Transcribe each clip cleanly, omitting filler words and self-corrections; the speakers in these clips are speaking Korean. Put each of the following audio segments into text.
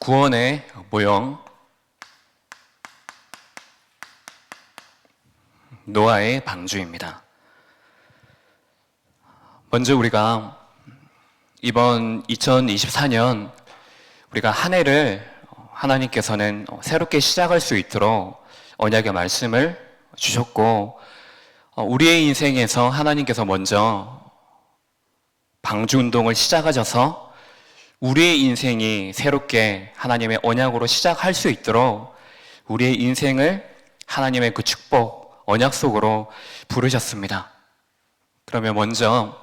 구원의 모형, 노아의 방주입니다. 먼저 우리가 이번 2024년 우리가 한 해를 하나님께서는 새롭게 시작할 수 있도록 언약의 말씀을 주셨고, 우리의 인생에서 하나님께서 먼저 방주 운동을 시작하셔서 우리의 인생이 새롭게 하나님의 언약으로 시작할 수 있도록 우리의 인생을 하나님의 그 축복, 언약 속으로 부르셨습니다. 그러면 먼저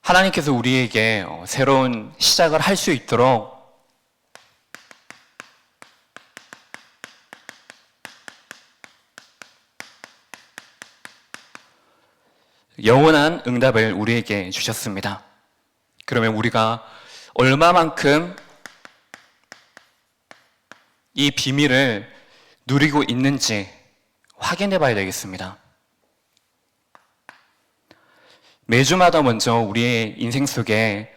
하나님께서 우리에게 새로운 시작을 할 수 있도록 영원한 응답을 우리에게 주셨습니다. 그러면 우리가 얼마만큼 이 비밀을 누리고 있는지 확인해 봐야 되겠습니다. 매주마다 먼저 우리의 인생 속에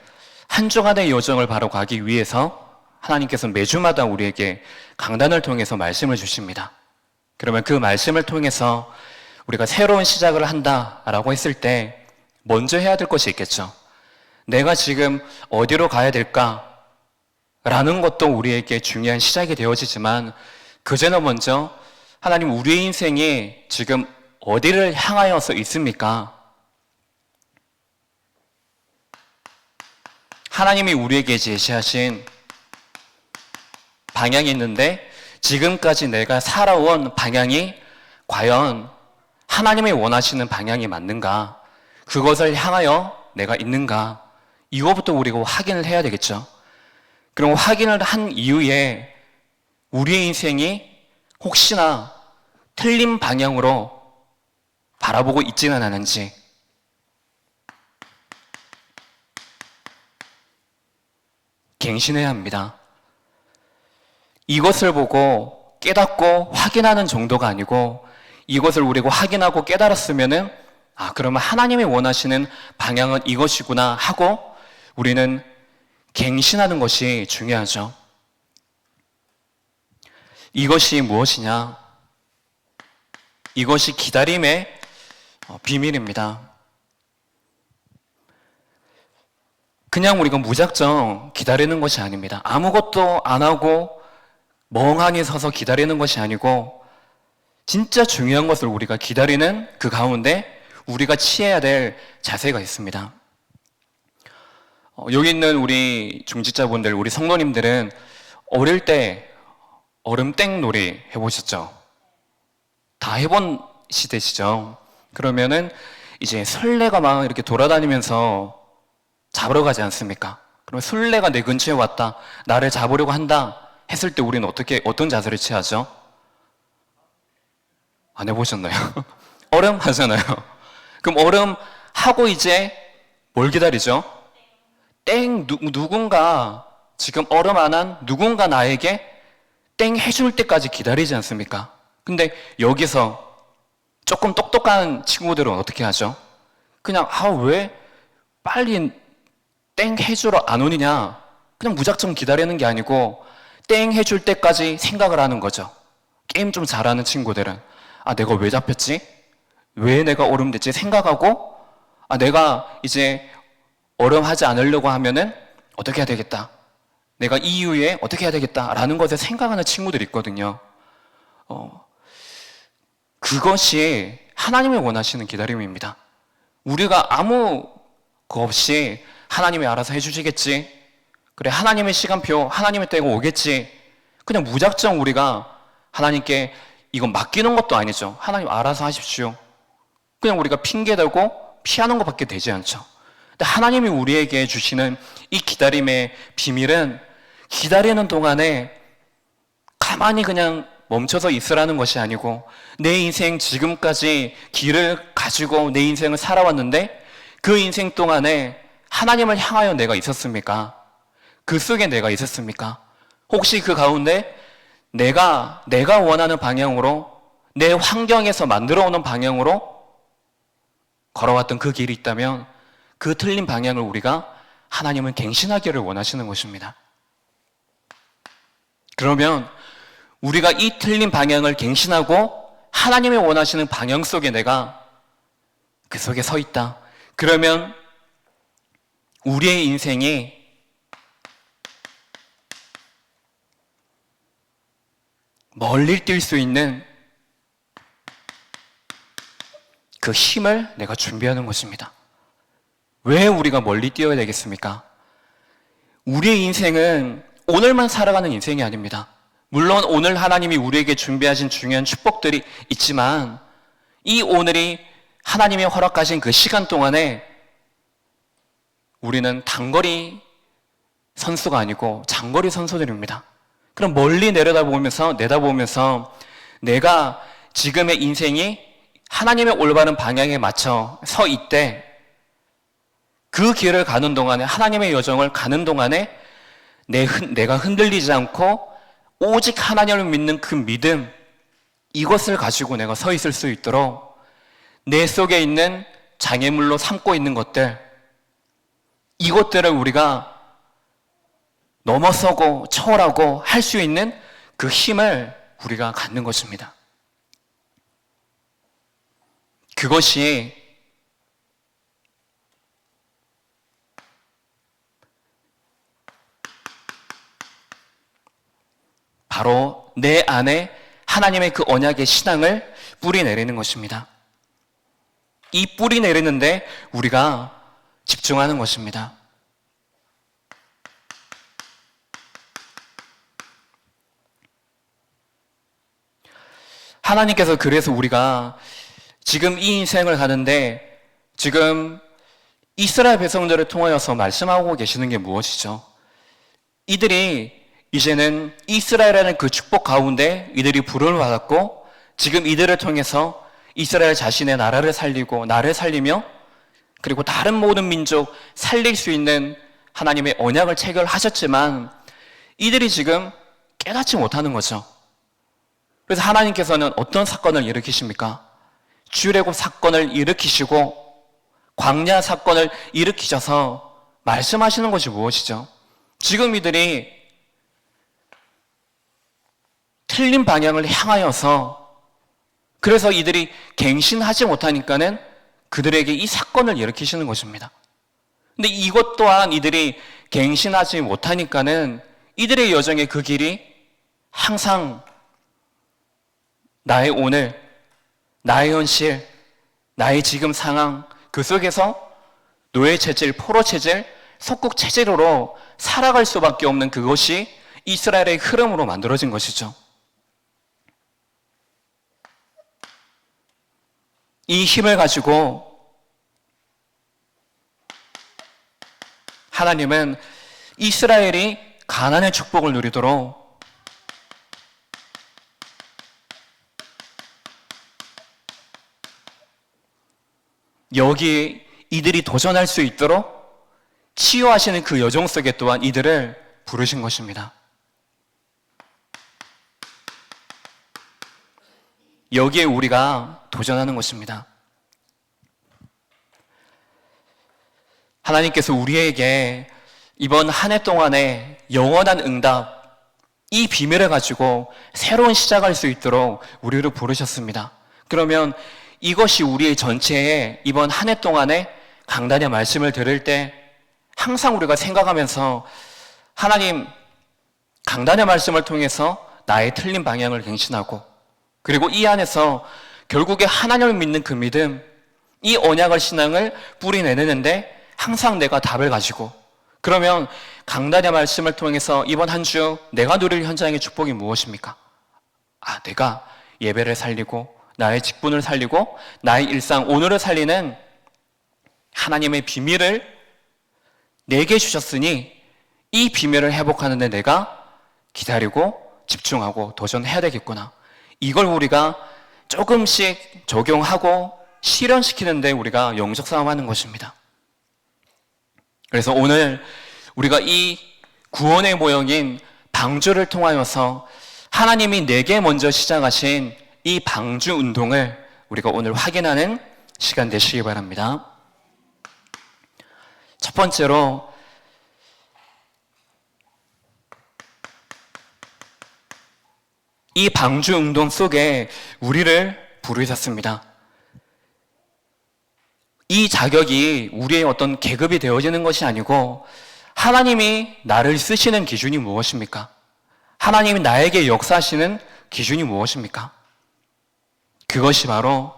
한 주간의 여정을 바로 가기 위해서 하나님께서 매주마다 우리에게 강단을 통해서 말씀을 주십니다. 그러면 그 말씀을 통해서 우리가 새로운 시작을 한다라고 했을 때 먼저 해야 될 것이 있겠죠. 내가 지금 어디로 가야 될까라는 것도 우리에게 중요한 시작이 되어지지만 그전에 먼저 하나님 우리의 인생이 지금 어디를 향하여서 있습니까? 하나님이 우리에게 제시하신 방향이 있는데 지금까지 내가 살아온 방향이 과연 하나님이 원하시는 방향이 맞는가? 그것을 향하여 내가 있는가? 이거부터 우리가 확인을 해야 되겠죠. 그럼 확인을 한 이후에 우리의 인생이 혹시나 틀린 방향으로 바라보고 있지는 않은지 갱신해야 합니다. 이것을 보고 깨닫고 확인하는 정도가 아니고 이것을 우리가 확인하고 깨달았으면은 그러면 하나님이 원하시는 방향은 이것이구나 하고 우리는 갱신하는 것이 중요하죠. 이것이 무엇이냐? 이것이 기다림의 비밀입니다. 그냥 우리가 무작정 기다리는 것이 아닙니다. 아무것도 안 하고 멍하니 서서 기다리는 것이 아니고 진짜 중요한 것을 우리가 기다리는 그 가운데 우리가 취해야 될 자세가 있습니다. 여기 있는 우리 중직자분들, 우리 성도님들은 어릴 때 얼음땡 놀이 해보셨죠? 다 해본 시대시죠? 그러면은 이제 술래가 막 이렇게 돌아다니면서 잡으러 가지 않습니까? 그러면 술래가 내 근처에 왔다, 나를 잡으려고 한다 했을 때 우리는 어떤 자세를 취하죠? 안 해보셨나요? 얼음 하잖아요. 그럼 얼음 하고 이제 뭘 기다리죠? 누군가 지금 얼음 안 한 누군가 나에게 땡 해줄 때까지 기다리지 않습니까? 근데 여기서 조금 똑똑한 친구들은 어떻게 하죠? 그냥 왜 빨리 땡 해주러 안 오느냐? 그냥 무작정 기다리는 게 아니고 땡 해줄 때까지 생각을 하는 거죠. 게임 좀 잘하는 친구들은 내가 왜 잡혔지? 왜 내가 얼음 됐지? 생각하고 내가 이제 얼음 하지 않으려고 하면은 어떻게 해야 되겠다? 내가 이 이후에 어떻게 해야 되겠다라는 것에 생각하는 친구들이 있거든요. 그것이 하나님이 원하시는 기다림입니다. 우리가 아무 거 없이 하나님이 알아서 해주시겠지. 그래, 하나님의 시간표, 하나님의 때가 오겠지. 그냥 무작정 우리가 하나님께 이건 맡기는 것도 아니죠. 하나님 알아서 하십시오. 그냥 우리가 핑계대고 피하는 것밖에 되지 않죠. 근데 하나님이 우리에게 주시는 이 기다림의 비밀은 기다리는 동안에 가만히 그냥 멈춰서 있으라는 것이 아니고 내 인생 지금까지 길을 가지고 내 인생을 살아왔는데 그 인생 동안에 하나님을 향하여 내가 있었습니까? 그 속에 내가 있었습니까? 혹시 그 가운데 내가 원하는 방향으로 내 환경에서 만들어 오는 방향으로 걸어왔던 그 길이 있다면 그 틀린 방향을 우리가 하나님은 갱신하기를 원하시는 것입니다. 그러면 우리가 이 틀린 방향을 갱신하고 하나님이 원하시는 방향 속에 내가 그 속에 서 있다. 그러면 우리의 인생이 멀리 뛸 수 있는 그 힘을 내가 준비하는 것입니다. 왜 우리가 멀리 뛰어야 되겠습니까? 우리의 인생은 오늘만 살아가는 인생이 아닙니다. 물론 오늘 하나님이 우리에게 준비하신 중요한 축복들이 있지만 이 오늘이 하나님이 허락하신 그 시간 동안에 우리는 단거리 선수가 아니고 장거리 선수들입니다. 그럼 멀리 내다보면서 내가 지금의 인생이 하나님의 올바른 방향에 맞춰 서 있대. 그 길을 가는 동안에 하나님의 여정을 가는 동안에 내가 흔들리지 않고 오직 하나님을 믿는 그 믿음, 이것을 가지고 내가 서 있을 수 있도록 내 속에 있는 장애물로 삼고 있는 것들, 이것들을 우리가 넘어서고 초월하고 할 수 있는 그 힘을 우리가 갖는 것입니다. 그것이 바로 내 안에 하나님의 그 언약의 신앙을 뿌리 내리는 것입니다. 이 뿌리 내리는데 우리가 집중하는 것입니다. 하나님께서 그래서 우리가 지금 이 인생을 가는데 지금 이스라엘 백성들을 통하여서 말씀하고 계시는 게 무엇이죠? 이들이 이제는 이스라엘이라는 그 축복 가운데 이들이 부름을 받았고 지금 이들을 통해서 이스라엘 자신의 나라를 살리고 나를 살리며 그리고 다른 모든 민족 살릴 수 있는 하나님의 언약을 체결하셨지만 이들이 지금 깨닫지 못하는 거죠. 그래서 하나님께서는 어떤 사건을 일으키십니까? 출애굽 사건을 일으키시고 광야 사건을 일으키셔서 말씀하시는 것이 무엇이죠? 지금 이들이 틀린 방향을 향하여서 그래서 이들이 갱신하지 못하니까는 그들에게 이 사건을 일으키시는 것입니다. 근데 이것 또한 이들이 갱신하지 못하니까는 이들의 여정의 그 길이 항상 나의 오늘, 나의 현실, 나의 지금 상황 그 속에서 노예 체질, 포로 체질, 속국 체질로 살아갈 수밖에 없는 그것이 이스라엘의 흐름으로 만들어진 것이죠. 이 힘을 가지고 하나님은 이스라엘이 가나안의 축복을 누리도록 여기에 이들이 도전할 수 있도록 치유하시는 그 여정 속에 또한 이들을 부르신 것입니다. 여기에 우리가 도전하는 것입니다. 하나님께서 우리에게 이번 한 해 동안에 영원한 응답, 이 비밀을 가지고 새로운 시작할 수 있도록 우리를 부르셨습니다. 그러면 이것이 우리의 전체에 이번 한 해 동안에 강단의 말씀을 들을 때 항상 우리가 생각하면서 하나님, 강단의 말씀을 통해서 나의 틀린 방향을 갱신하고 그리고 이 안에서 결국에 하나님을 믿는 그 믿음, 이 언약을 신앙을 뿌리내는데 항상 내가 답을 가지고 그러면 강단의 말씀을 통해서 이번 한 주 내가 누릴 현장의 축복이 무엇입니까? 내가 예배를 살리고 나의 직분을 살리고 나의 일상 오늘을 살리는 하나님의 비밀을 내게 주셨으니 이 비밀을 회복하는 데 내가 기다리고 집중하고 도전해야 되겠구나. 이걸 우리가 조금씩 적용하고 실현시키는데 우리가 영적 싸움하는 것입니다. 그래서 오늘 우리가 이 구원의 모형인 방주를 통하여서 하나님이 내게 먼저 시작하신 이 방주 운동을 우리가 오늘 확인하는 시간 되시기 바랍니다. 첫 번째로 이 방주 운동 속에 우리를 부르셨습니다. 이 자격이 우리의 어떤 계급이 되어지는 것이 아니고 하나님이 나를 쓰시는 기준이 무엇입니까? 하나님이 나에게 역사하시는 기준이 무엇입니까? 그것이 바로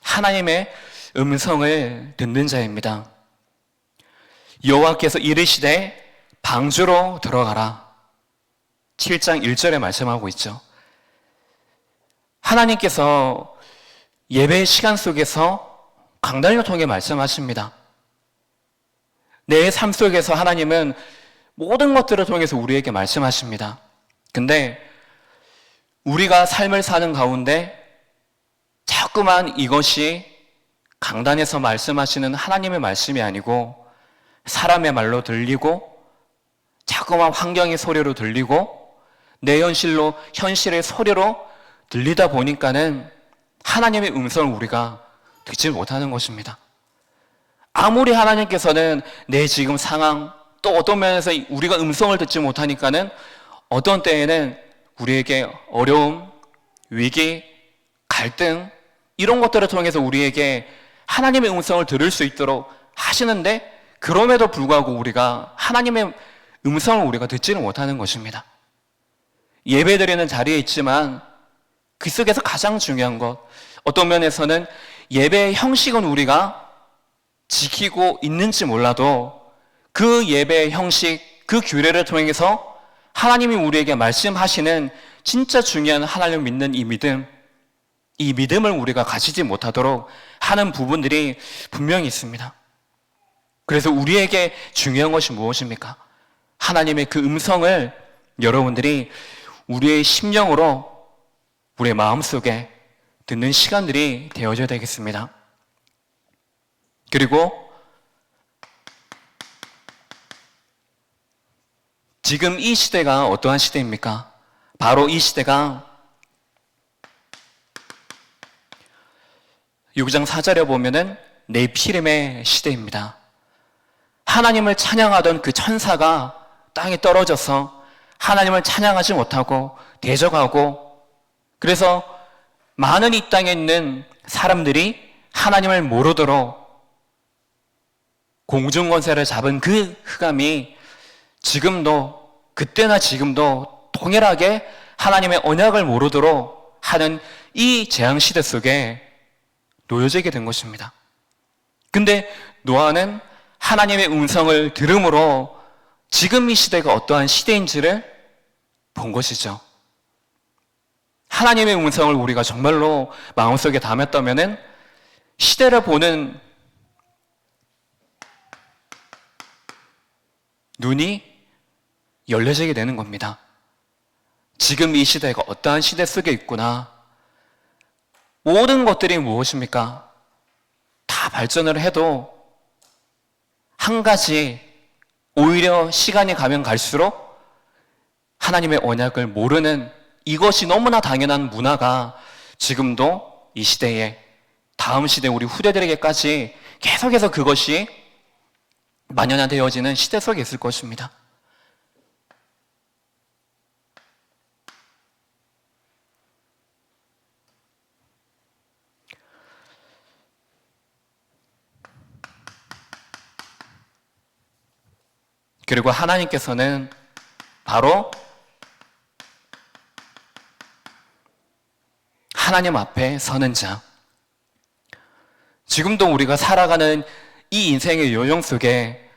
하나님의 음성을 듣는 자입니다. 여호와께서 이르시되 방주로 들어가라. 7장 1절에 말씀하고 있죠. 하나님께서 예배 시간 속에서 강단을 통해 말씀하십니다. 내 삶 속에서 하나님은 모든 것들을 통해서 우리에게 말씀하십니다. 근데 우리가 삶을 사는 가운데 자꾸만 이것이 강단에서 말씀하시는 하나님의 말씀이 아니고 사람의 말로 들리고 자꾸만 환경의 소리로 들리고 내 현실의 소리로 들리다 보니까는 하나님의 음성을 우리가 듣지 못하는 것입니다. 아무리 하나님께서는 내 지금 상황 또 어떤 면에서 우리가 음성을 듣지 못하니까는 어떤 때에는 우리에게 어려움, 위기, 갈등 이런 것들을 통해서 우리에게 하나님의 음성을 들을 수 있도록 하시는데 그럼에도 불구하고 우리가 하나님의 음성을 우리가 듣지는 못하는 것입니다. 예배드리는 자리에 있지만 그 속에서 가장 중요한 것 어떤 면에서는 예배의 형식은 우리가 지키고 있는지 몰라도 그 예배의 형식, 그 규례를 통해서 하나님이 우리에게 말씀하시는 진짜 중요한 하나님을 믿는 이 믿음을 우리가 가지지 못하도록 하는 부분들이 분명히 있습니다. 그래서 우리에게 중요한 것이 무엇입니까? 하나님의 그 음성을 여러분들이 우리의 심령으로 우리의 마음속에 듣는 시간들이 되어져야 되겠습니다. 그리고 지금 이 시대가 어떠한 시대입니까? 바로 이 시대가 6장 4절에 보면은 네피림의 시대입니다. 하나님을 찬양하던 그 천사가 땅에 떨어져서 하나님을 찬양하지 못하고 대적하고 그래서 많은 이 땅에 있는 사람들이 하나님을 모르도록 공중권세를 잡은 그 흑암이 지금도 그때나 지금도 동일하게 하나님의 언약을 모르도록 하는 이 재앙시대 속에 놓여지게 된 것입니다. 근데 노아는 하나님의 음성을 들음으로 지금 이 시대가 어떠한 시대인지를 본 것이죠. 하나님의 음성을 우리가 정말로 마음속에 담았다면은 시대를 보는 눈이 열려지게 되는 겁니다. 지금 이 시대가 어떠한 시대 속에 있구나. 모든 것들이 무엇입니까? 다 발전을 해도 한 가지 오히려 시간이 가면 갈수록 하나님의 언약을 모르는 이것이 너무나 당연한 문화가 지금도 이 시대에 다음 시대 우리 후대들에게까지 계속해서 그것이 만연화되어지는 시대 속에 있을 것입니다. 그리고 하나님께서는 바로 하나님 앞에 서는 자. 지금도 우리가 살아가는 이 인생의 여정 속에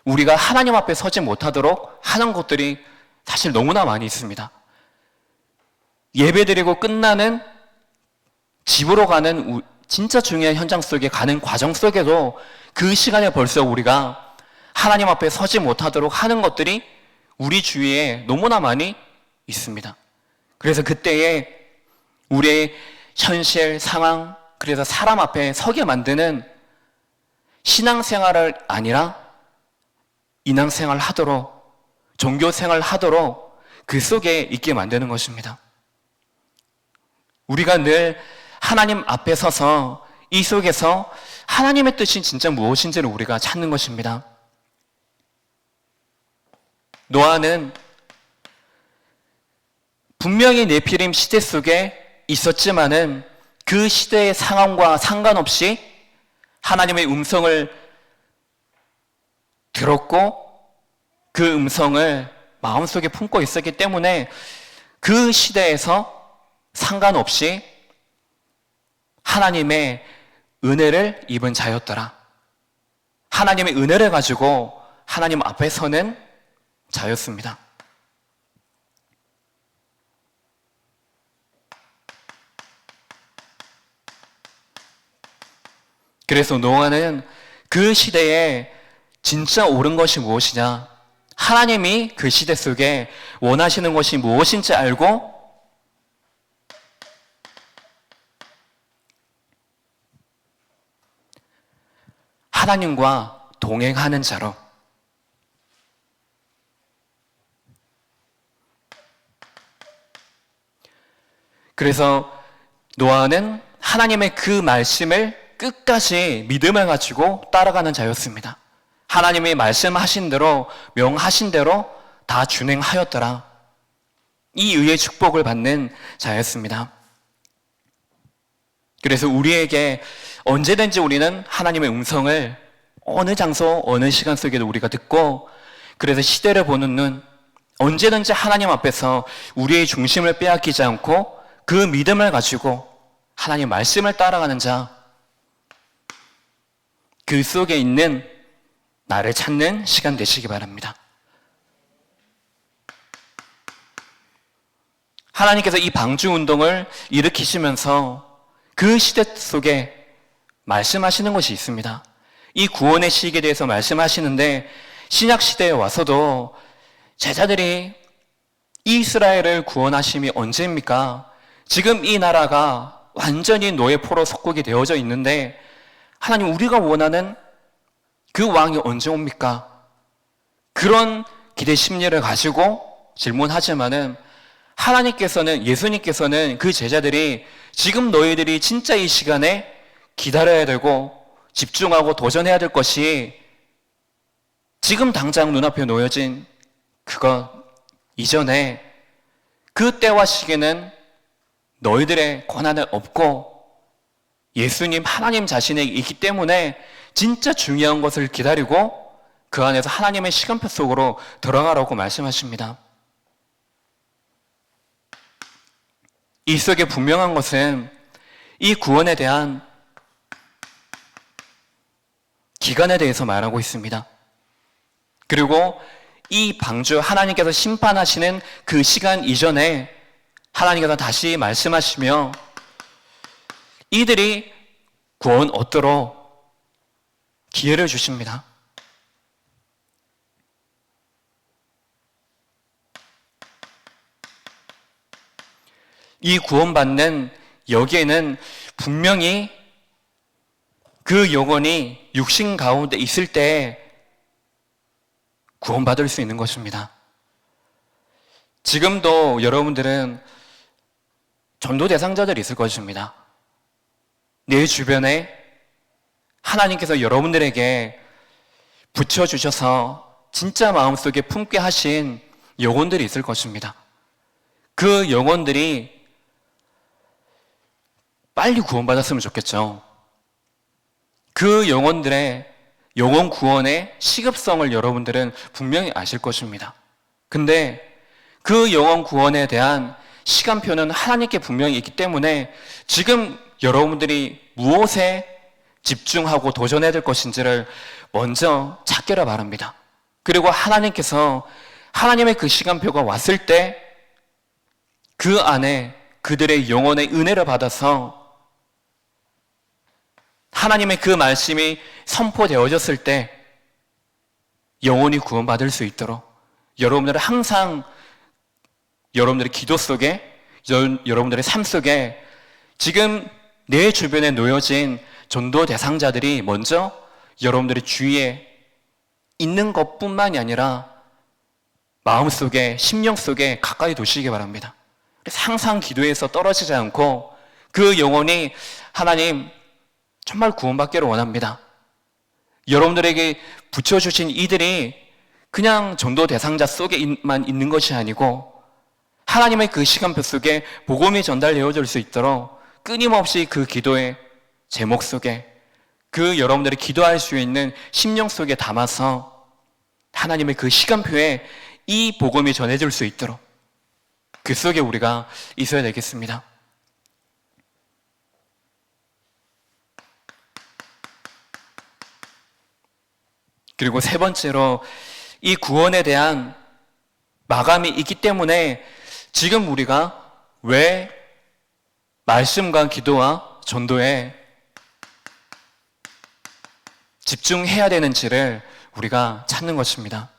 우리가 하나님 앞에 서지 못하도록 하는 것들이 사실 너무나 많이 있습니다. 예배드리고 끝나는 집으로 가는 진짜 중요한 현장 속에 가는 과정 속에도 그 시간에 벌써 우리가 하나님 앞에 서지 못하도록 하는 것들이 우리 주위에 너무나 많이 있습니다. 그래서 그때에 우리의 현실 상황, 그래서 사람 앞에 서게 만드는 신앙생활을 아니라 인앙생활 하도록, 종교생활 하도록 그 속에 있게 만드는 것입니다. 우리가 늘 하나님 앞에 서서 이 속에서 하나님의 뜻이 진짜 무엇인지를 우리가 찾는 것입니다. 노아는 분명히 네피림 시대 속에 있었지만은 그 시대의 상황과 상관없이 하나님의 음성을 들었고 그 음성을 마음속에 품고 있었기 때문에 그 시대에서 상관없이 하나님의 은혜를 입은 자였더라. 하나님의 은혜를 가지고 하나님 앞에 서는 자였습니다. 그래서 노아는 그 시대에 진짜 옳은 것이 무엇이냐, 하나님이 그 시대 속에 원하시는 것이 무엇인지 알고 하나님과 동행하는 자로, 그래서 노아는 하나님의 그 말씀을 끝까지 믿음을 가지고 따라가는 자였습니다. 하나님의 말씀하신 대로, 명하신 대로 다 준행하였더라. 이 의의 축복을 받는 자였습니다. 그래서 우리에게 언제든지 우리는 하나님의 음성을 어느 장소, 어느 시간 속에도 우리가 듣고, 그래서 시대를 보는 눈, 언제든지 하나님 앞에서 우리의 중심을 빼앗기지 않고 그 믿음을 가지고 하나님 말씀을 따라가는 자, 그 속에 있는 나를 찾는 시간 되시기 바랍니다. 하나님께서 이 방주 운동을 일으키시면서 그 시대 속에 말씀하시는 것이 있습니다. 이 구원의 시기에 대해서 말씀하시는데, 신약 시대에 와서도 제자들이 이스라엘을 구원하심이 언제입니까? 지금 이 나라가 완전히 노예 포로 속국이 되어져 있는데 하나님, 우리가 원하는 그 왕이 언제 옵니까? 그런 기대 심리를 가지고 질문하지만은 하나님께서는, 예수님께서는 그 제자들이 지금 너희들이 진짜 이 시간에 기다려야 되고 집중하고 도전해야 될 것이 지금 당장 눈앞에 놓여진 그것 이전에 그 때와 시기는 너희들의 권한을 얻고 예수님, 하나님 자신에 있기 때문에 진짜 중요한 것을 기다리고 그 안에서 하나님의 시간표 속으로 들어가라고 말씀하십니다. 이 속에 분명한 것은 이 구원에 대한 기간에 대해서 말하고 있습니다. 그리고 이 방주, 하나님께서 심판하시는 그 시간 이전에 하나님께서 다시 말씀하시며 이들이 구원 얻도록 기회를 주십니다. 이 구원받는 여기에는 분명히 그 영혼이 육신 가운데 있을 때 구원받을 수 있는 것입니다. 지금도 여러분들은 전도 대상자들이 있을 것입니다. 내 주변에 하나님께서 여러분들에게 붙여주셔서 진짜 마음속에 품게 하신 영혼들이 있을 것입니다. 그 영혼들이 빨리 구원받았으면 좋겠죠. 그 영혼들의 영혼 구원의 시급성을 여러분들은 분명히 아실 것입니다. 근데 그 영혼 구원에 대한 시간표는 하나님께 분명히 있기 때문에 지금 여러분들이 무엇에 집중하고 도전해야 될 것인지를 먼저 찾기를 바랍니다. 그리고 하나님께서 하나님의 그 시간표가 왔을 때 그 안에 그들의 영혼의 은혜를 받아서 하나님의 그 말씀이 선포되어졌을 때 영혼이 구원받을 수 있도록 여러분들은 항상 여러분들의 기도 속에, 여러분들의 삶 속에 지금 내 주변에 놓여진 전도 대상자들이 먼저 여러분들의 주위에 있는 것뿐만이 아니라 마음속에, 심령 속에 가까이 두시기 바랍니다. 그래서 항상 기도에서 떨어지지 않고 그 영혼이 하나님 정말 구원받기를 원합니다. 여러분들에게 붙여주신 이들이 그냥 전도 대상자 속에만 있는 것이 아니고 하나님의 그 시간표 속에 복음이 전달되어질 수 있도록 끊임없이 그 기도의 제목 속에 그 여러분들이 기도할 수 있는 심령 속에 담아서 하나님의 그 시간표에 이 복음이 전해질 수 있도록 그 속에 우리가 있어야 되겠습니다. 그리고 세 번째로 이 구원에 대한 마감이 있기 때문에 지금 우리가 왜 말씀과 기도와 전도에 집중해야 되는지를 우리가 찾는 것입니다.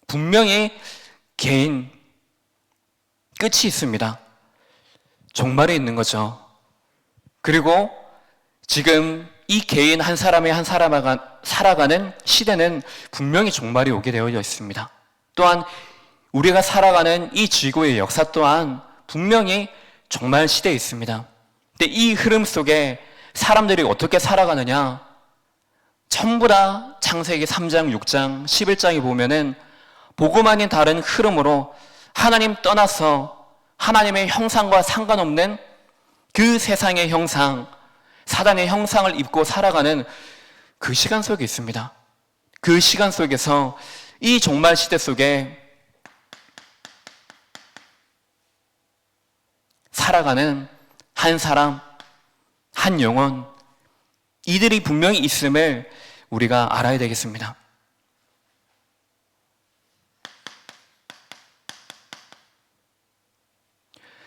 분명히 개인 끝이 있습니다. 종말이 있는 거죠. 그리고 지금 이 개인 한 사람이 한 사람과 살아가는 시대는 분명히 종말이 오게 되어 있습니다. 또한 우리가 살아가는 이 지구의 역사 또한 분명히 종말 시대에 있습니다. 근데 이 흐름 속에 사람들이 어떻게 살아가느냐? 전부 다 창세기 3장, 6장, 11장에 보면은 복음 아닌 다른 흐름으로 하나님 떠나서 하나님의 형상과 상관없는 그 세상의 형상, 사단의 형상을 입고 살아가는 그 시간 속에 있습니다. 그 시간 속에서 이 종말 시대 속에 살아가는 한 사람, 한 영혼, 이들이 분명히 있음을 우리가 알아야 되겠습니다.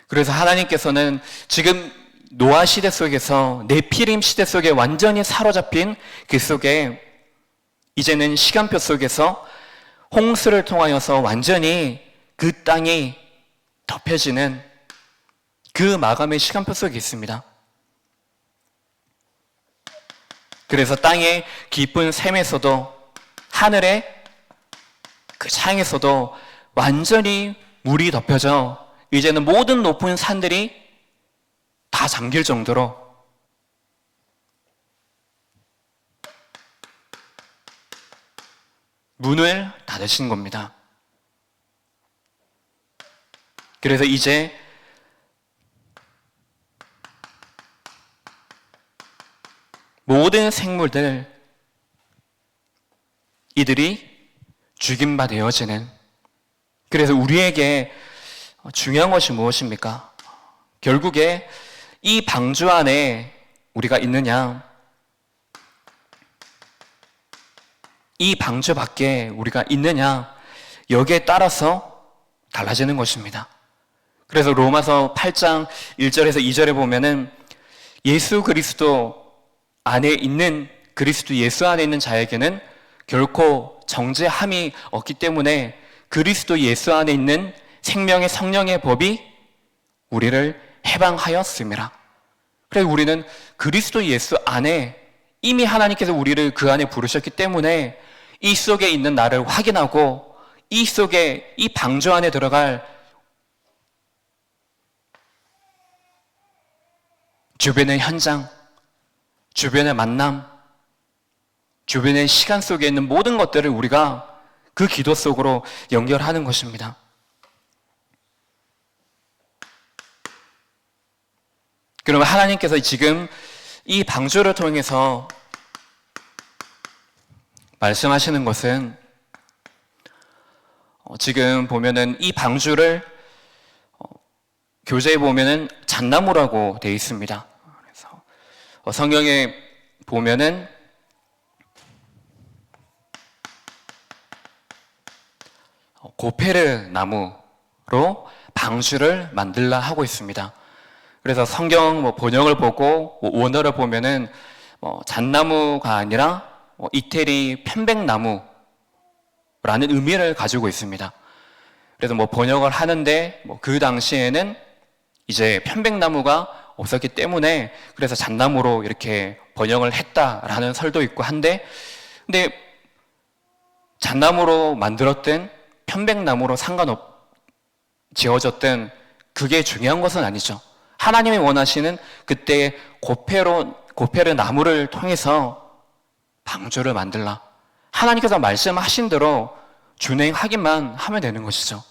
그래서 하나님께서는 지금 노아 시대 속에서 네피림 시대 속에 완전히 사로잡힌 그 속에 이제는 시간표 속에서 홍수를 통하여서 완전히 그 땅이 덮여지는 그 마감의 시간표 속에 있습니다. 그래서 땅의 깊은 샘에서도 하늘의 그 창에서도 완전히 물이 덮여져 이제는 모든 높은 산들이 다 잠길 정도로 문을 닫으신 겁니다. 그래서 이제 모든 생물들 이들이 죽임바 되어지는, 그래서 우리에게 중요한 것이 무엇입니까? 결국에 이 방주 안에 우리가 있느냐, 이 방주 밖에 우리가 있느냐, 여기에 따라서 달라지는 것입니다. 그래서 로마서 8장 1절에서 2절에 보면은 예수 그리스도 안에 있는, 그리스도 예수 안에 있는 자에게는 결코 정죄함이 없기 때문에 그리스도 예수 안에 있는 생명의 성령의 법이 우리를 해방하였음이라. 그래서 우리는 그리스도 예수 안에 이미 하나님께서 우리를 그 안에 부르셨기 때문에 이 속에 있는 나를 확인하고 이 속에 이 방주 안에 들어갈 주변의 현장, 주변의 만남, 주변의 시간 속에 있는 모든 것들을 우리가 그 기도 속으로 연결하는 것입니다. 그러면 하나님께서 지금 이 방주를 통해서 말씀하시는 것은 지금 보면은 이 방주를 교재에 보면은 잣나무라고 되어 있습니다. 그래서 성경에 보면은 고페르 나무로 방주를 만들라 하고 있습니다. 그래서 성경 번역을 보고 원어를 보면은 잣나무가 아니라 이태리 편백나무라는 의미를 가지고 있습니다. 그래서 번역을 하는데 그 당시에는 이제 편백나무가 없었기 때문에 그래서 잣나무로 이렇게 번역을 했다라는 설도 있고 한데, 근데 잣나무로 만들었든 편백나무로 지어졌든 그게 중요한 것은 아니죠. 하나님이 원하시는 그때의 고페르 나무를 통해서 방주를 만들라. 하나님께서 말씀하신 대로 준행하기만 하면 되는 것이죠.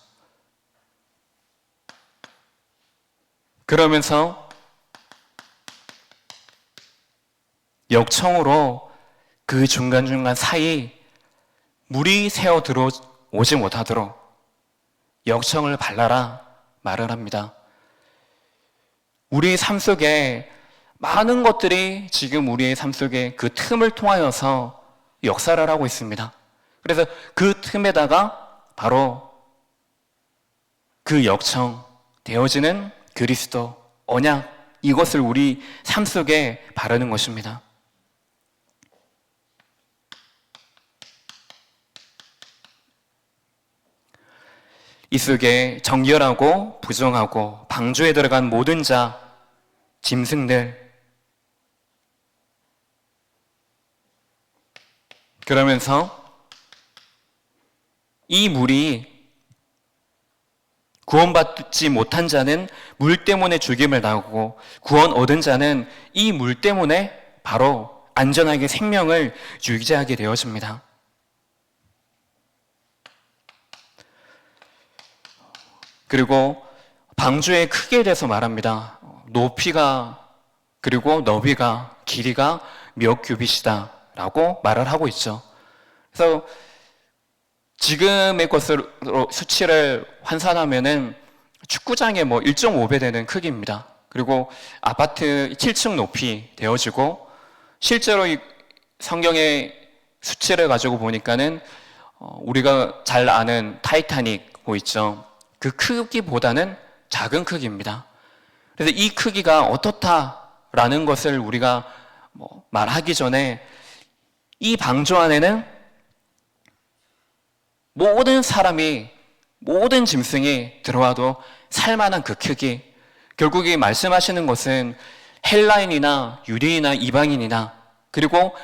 그러면서 역청으로 그 중간중간 사이 물이 새어 들어오지 못하도록 역청을 발라라 말을 합니다. 우리의 삶 속에 많은 것들이 지금 우리의 삶 속에 그 틈을 통하여서 역사를 하고 있습니다. 그래서 그 틈에다가 바로 그 역청 되어지는 그리스도 언약, 이것을 우리 삶 속에 바르는 것입니다. 이 속에 정결하고 부정하고 방주에 들어간 모든 자, 짐승들, 그러면서 이 물이 구원받지 못한 자는 물 때문에 죽임을 당하고 구원 얻은 자는 이 물 때문에 바로 안전하게 생명을 유지하게 되어집니다. 그리고 방주의 크기에 대해서 말합니다. 높이가 그리고 너비가 길이가 몇 규빗이다 라고 말을 하고 있죠. 그래서 지금의 것으로 수치를 환산하면은 축구장의 1.5배 되는 크기입니다. 그리고 아파트 7층 높이 되어지고 실제로 이 성경의 수치를 가지고 보니까는 우리가 잘 아는 타이타닉 있죠. 그 크기보다는 작은 크기입니다. 그래서 이 크기가 어떻다라는 것을 우리가 말하기 전에 이 방주 안에는 모든 사람이, 모든 짐승이 들어와도 살만한 그 크기, 결국에 말씀하시는 것은 헬라인이나 유대인이나 이방인이나 그리고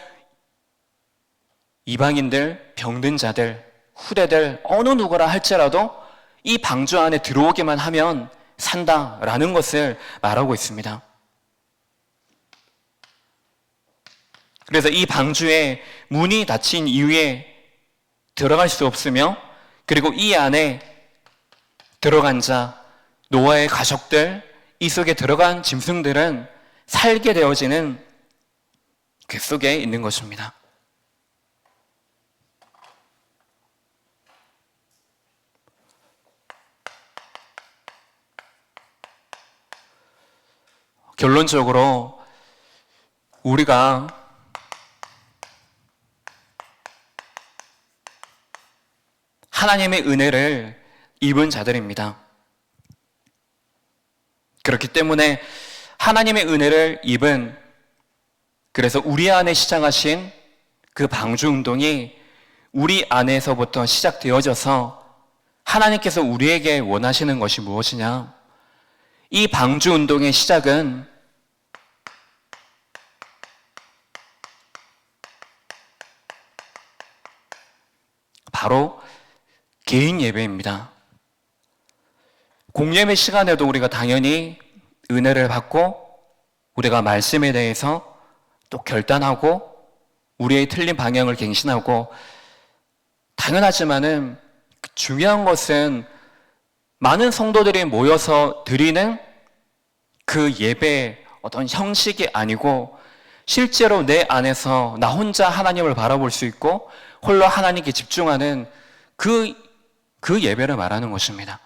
이방인들, 병든 자들, 후대들 어느 누구라 할지라도 이 방주 안에 들어오기만 하면 산다라는 것을 말하고 있습니다. 그래서 이 방주에 문이 닫힌 이후에 들어갈 수 없으며 그리고 이 안에 들어간 자, 노아의 가족들, 이 속에 들어간 짐승들은 살게 되어지는 그 속에 있는 것입니다. 결론적으로 우리가 하나님의 은혜를 입은 자들입니다. 그렇기 때문에 하나님의 은혜를 입은, 그래서 우리 안에 시작하신 그 방주 운동이 우리 안에서부터 시작되어져서 하나님께서 우리에게 원하시는 것이 무엇이냐? 이 방주 운동의 시작은 바로 개인 예배입니다. 공예배 시간에도 우리가 당연히 은혜를 받고 우리가 말씀에 대해서 또 결단하고 우리의 틀린 방향을 갱신하고, 당연하지만은 중요한 것은 많은 성도들이 모여서 드리는 그 예배의 어떤 형식이 아니고 실제로 내 안에서 나 혼자 하나님을 바라볼 수 있고 홀로 하나님께 집중하는 그 예배를 말하는 것입니다.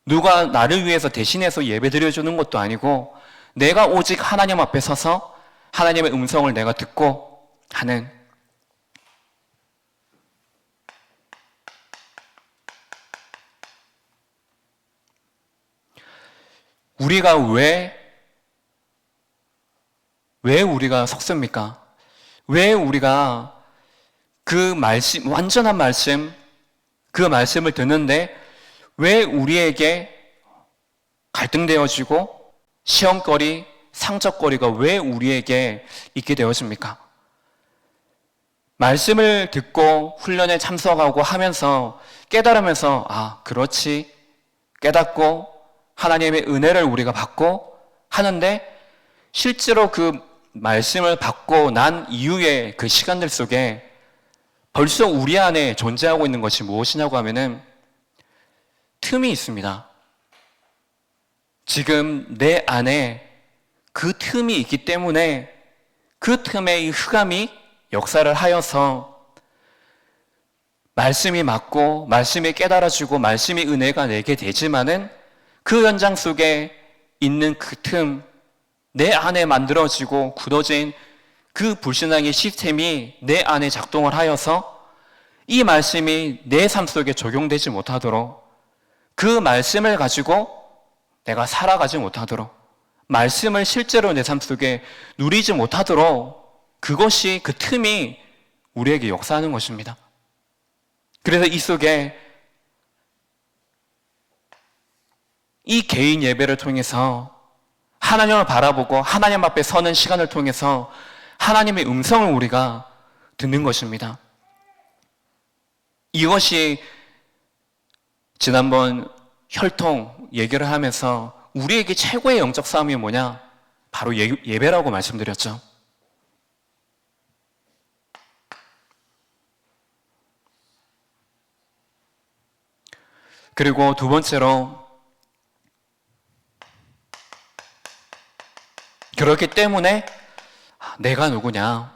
누가 나를 위해서 대신해서 예배 드려주는 것도 아니고 내가 오직 하나님 앞에 서서 하나님의 음성을 내가 듣고 하는, 우리가 왜 우리가 섞습니까? 왜 우리가 그 말씀, 완전한 말씀, 그 말씀을 듣는데 왜 우리에게 갈등되어지고 시험거리, 상적거리가 왜 우리에게 있게 되어집니까? 말씀을 듣고 훈련에 참석하고 하면서 깨달으면서 그렇지, 깨닫고 하나님의 은혜를 우리가 받고 하는데 실제로 그 말씀을 받고 난 이후의 그 시간들 속에 벌써 우리 안에 존재하고 있는 것이 무엇이냐고 하면은 틈이 있습니다. 지금 내 안에 그 틈이 있기 때문에 그 틈에 이 흑암이 역사를 하여서 말씀이 맞고 말씀이 깨달아지고 말씀의 은혜가 내게 되지만은 그 현장 속에 있는 그 틈, 내 안에 만들어지고 굳어진 그 불신앙의 시스템이 내 안에 작동을 하여서 이 말씀이 내 삶 속에 적용되지 못하도록 그 말씀을 가지고 내가 살아가지 못하도록 말씀을 실제로 내 삶 속에 누리지 못하도록 그것이 그 틈이 우리에게 역사하는 것입니다. 그래서 이 속에 이 개인 예배를 통해서 하나님을 바라보고 하나님 앞에 서는 시간을 통해서 하나님의 음성을 우리가 듣는 것입니다. 이것이 지난번 혈통 얘기를 하면서 우리에게 최고의 영적 싸움이 뭐냐? 바로 예배라고 말씀드렸죠. 그리고 두 번째로 그렇기 때문에 내가 누구냐?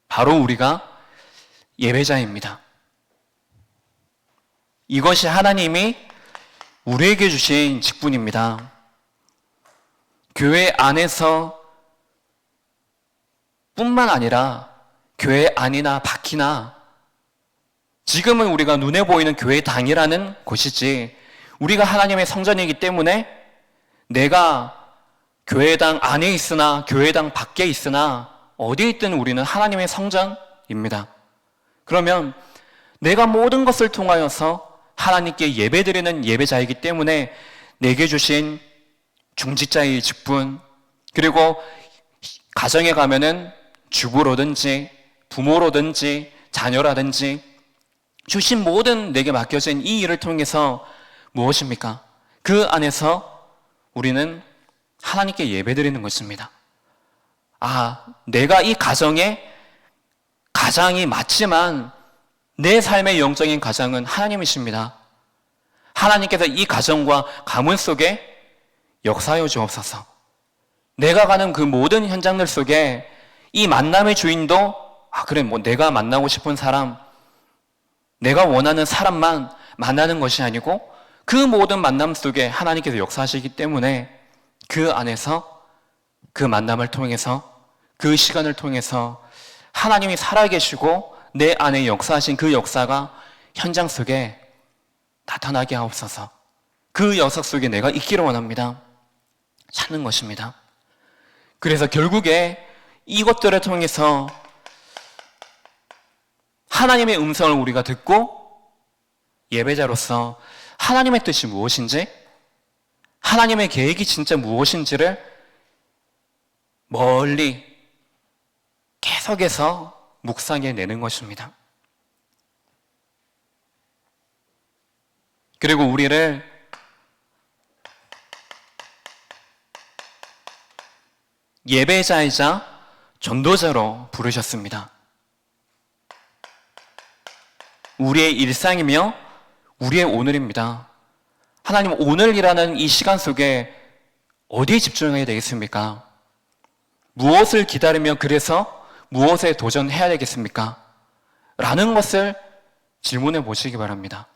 바로 우리가 예배자입니다. 이것이 하나님이 우리에게 주신 직분입니다. 교회 안에서 뿐만 아니라 교회 안이나 밖이나 지금은 우리가 눈에 보이는 교회당이라는 곳이지 우리가 하나님의 성전이기 때문에 내가 교회당 안에 있으나 교회당 밖에 있으나 어디에 있든 우리는 하나님의 성전입니다. 그러면 내가 모든 것을 통하여서 하나님께 예배드리는 예배자이기 때문에 내게 주신 중직자의 직분, 그리고 가정에 가면은 주부로든지 부모로든지 자녀라든지 주신 모든 내게 맡겨진 이 일을 통해서 무엇입니까? 그 안에서 우리는 하나님께 예배드리는 것입니다. 내가 이 가정의 가장이 맞지만 내 삶의 영적인 가장은 하나님이십니다. 하나님께서 이 가정과 가문 속에 역사하여 주옵소서. 내가 가는 그 모든 현장들 속에 이 만남의 주인도 내가 만나고 싶은 사람, 내가 원하는 사람만 만나는 것이 아니고 그 모든 만남 속에 하나님께서 역사하시기 때문에 그 안에서 그 만남을 통해서 그 시간을 통해서 하나님이 살아계시고 내 안에 역사하신 그 역사가 현장 속에 나타나게 하옵소서. 그 역사 속에 내가 있기를 원합니다. 찾는 것입니다. 그래서 결국에 이것들을 통해서 하나님의 음성을 우리가 듣고 예배자로서 하나님의 뜻이 무엇인지, 하나님의 계획이 진짜 무엇인지를 멀리 계속해서 묵상해 내는 것입니다. 그리고 우리를 예배자이자 전도자로 부르셨습니다. 우리의 일상이며 우리의 오늘입니다. 하나님, 오늘이라는 이 시간 속에 어디에 집중해야 되겠습니까? 무엇을 기다리며 그래서 무엇에 도전해야 되겠습니까? 라는 것을 질문해 보시기 바랍니다.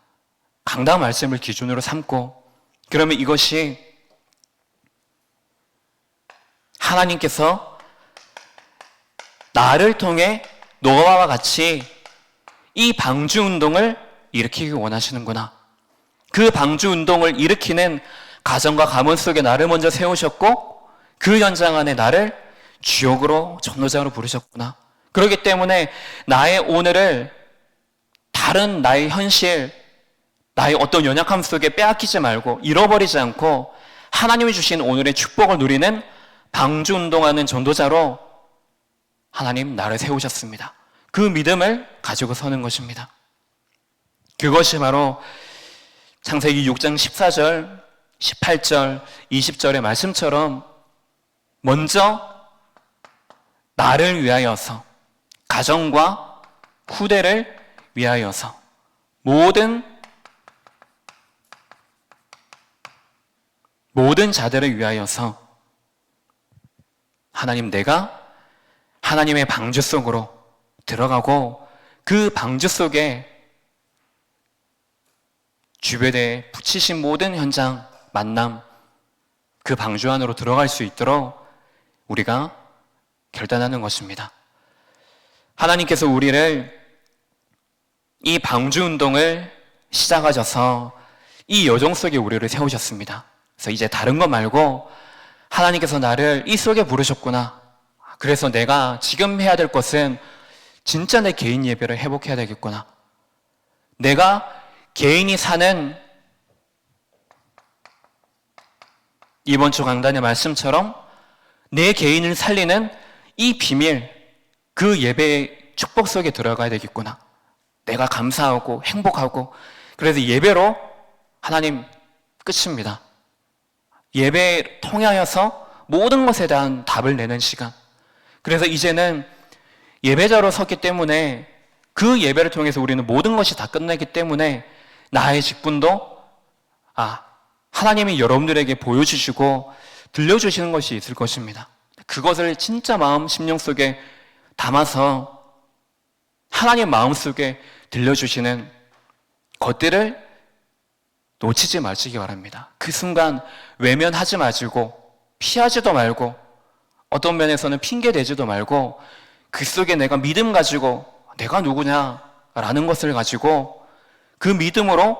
강단 말씀을 기준으로 삼고, 그러면 이것이 하나님께서 나를 통해 노아와 같이 이 방주 운동을 일으키기 원하시는구나. 그 방주 운동을 일으키는 가정과 가문 속에 나를 먼저 세우셨고 그 현장 안에 나를 주역으로 전도자로 부르셨구나. 그렇기 때문에 나의 오늘을 다른 나의 현실, 나의 어떤 연약함 속에 빼앗기지 말고 잃어버리지 않고 하나님이 주신 오늘의 축복을 누리는 방주 운동하는 전도자로 하나님 나를 세우셨습니다. 그 믿음을 가지고 서는 것입니다. 그것이 바로 창세기 6장 14절 18절, 20절의 말씀처럼 먼저 나를 위하여서, 가정과 후대를 위하여서, 모든 자들을 위하여서 하나님, 내가 하나님의 방주 속으로 들어가고 그 방주 속에 주변에 붙이신 모든 현장, 만남, 그 방주 안으로 들어갈 수 있도록 우리가 결단하는 것입니다. 하나님께서 우리를 이 방주 운동을 시작하셔서 이 여정 속에 우리를 세우셨습니다. 그래서 이제 다른 것 말고 하나님께서 나를 이 속에 부르셨구나. 그래서 내가 지금 해야 될 것은 진짜 내 개인 예배를 회복해야 되겠구나. 내가 개인이 사는 이번 주 강단의 말씀처럼 내 개인을 살리는 이 비밀, 그 예배의 축복 속에 들어가야 되겠구나. 내가 감사하고 행복하고, 그래서 예배로 하나님 끝입니다. 예배에 통하여서 모든 것에 대한 답을 내는 시간. 그래서 이제는 예배자로 섰기 때문에 그 예배를 통해서 우리는 모든 것이 다 끝나기 때문에 나의 직분도 하나님이 여러분들에게 보여주시고 들려주시는 것이 있을 것입니다. 그것을 진짜 마음, 심령 속에 담아서 하나님 마음속에 들려주시는 것들을 놓치지 마시기 바랍니다. 그 순간 외면하지 마시고 피하지도 말고 어떤 면에서는 핑계대지도 말고 그 속에 내가 믿음 가지고 내가 누구냐라는 것을 가지고 그 믿음으로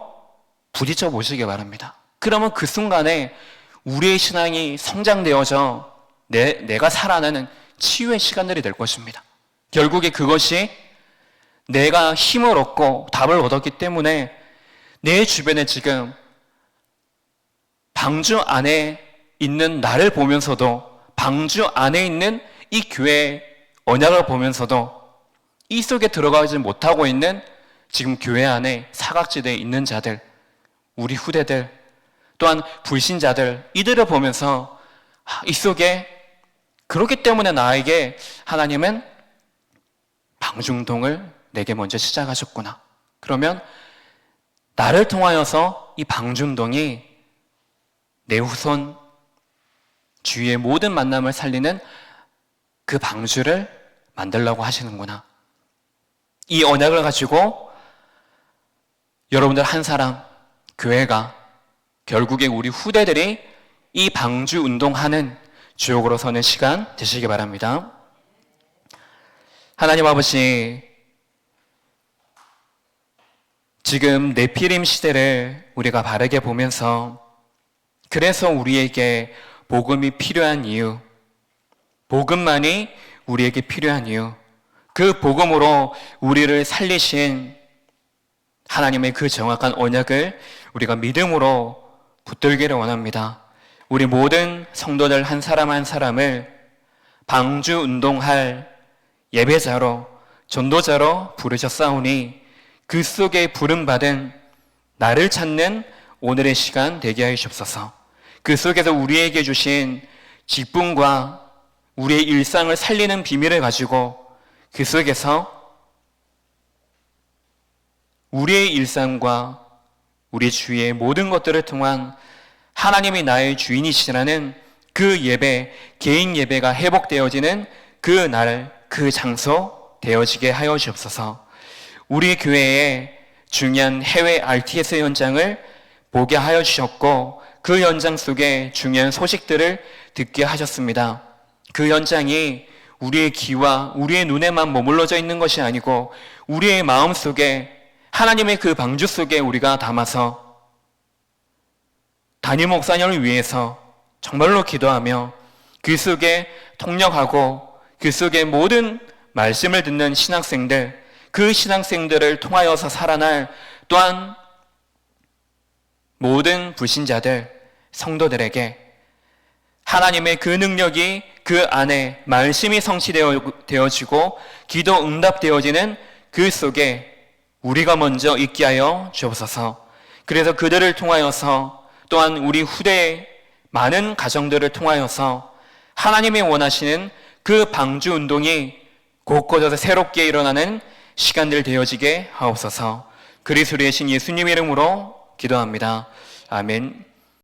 부딪혀 보시기 바랍니다. 그러면 그 순간에 우리의 신앙이 성장되어져 내가 살아나는 치유의 시간들이 될 것입니다. 결국에 그것이 내가 힘을 얻고 답을 얻었기 때문에 내 주변에 지금 방주 안에 있는 나를 보면서도, 방주 안에 있는 이 교회의 언약을 보면서도 이 속에 들어가지 못하고 있는 지금 교회 안에 사각지대에 있는 자들, 우리 후대들, 또한 불신자들, 이들을 보면서 이 속에 그렇기 때문에 나에게 하나님은 방중동을 내게 먼저 시작하셨구나. 그러면 나를 통하여서 이 방중동이 내 후손 주위의 모든 만남을 살리는 그 방주를 만들려고 하시는구나. 이 언약을 가지고 여러분들 한 사람, 교회가 결국에 우리 후대들이 이 방주 운동하는 주역으로 서는 시간 되시기 바랍니다. 하나님 아버지, 지금 네피림 시대를 우리가 바르게 보면서 그래서 우리에게 복음이 필요한 이유, 복음만이 우리에게 필요한 이유, 그 복음으로 우리를 살리신 하나님의 그 정확한 언약을 우리가 믿음으로 붙들기를 원합니다. 우리 모든 성도들 한 사람 한 사람을 방주 운동할 예배자로, 전도자로 부르셨사오니 그 속에 부름받은 나를 찾는 오늘의 시간 되게 하시옵소서. 그 속에서 우리에게 주신 직분과 우리의 일상을 살리는 비밀을 가지고 그 속에서 우리의 일상과 우리 주위의 모든 것들을 통한 하나님이 나의 주인이시라는 그 예배, 개인 예배가 회복되어지는 그 날, 그 장소 되어지게 하여 주옵소서. 우리 교회의 중요한 해외 RTS 현장을 보게 하여 주셨고 그 현장 속에 중요한 소식들을 듣게 하셨습니다. 그 현장이 우리의 귀와 우리의 눈에만 머물러져 있는 것이 아니고 우리의 마음 속에 하나님의 그 방주 속에 우리가 담아서 담임 목사님을 위해서 정말로 기도하며 그 속에 통역하고 그 속에 모든 말씀을 듣는 신학생들, 그 신학생들을 통하여서 살아날 또한 모든 불신자들, 성도들에게 하나님의 그 능력이 그 안에 말씀이 성취되어지고 기도 응답되어지는 그 속에 우리가 먼저 있게 하여 주옵소서. 그래서 그들을 통하여서 또한 우리 후대 많은 가정들을 통하여서 하나님이 원하시는 그 방주 운동이 곳곳에서 새롭게 일어나는 시간들 되어지게 하옵소서. 그리스도의 신 예수님 이름으로 기도합니다. 아멘.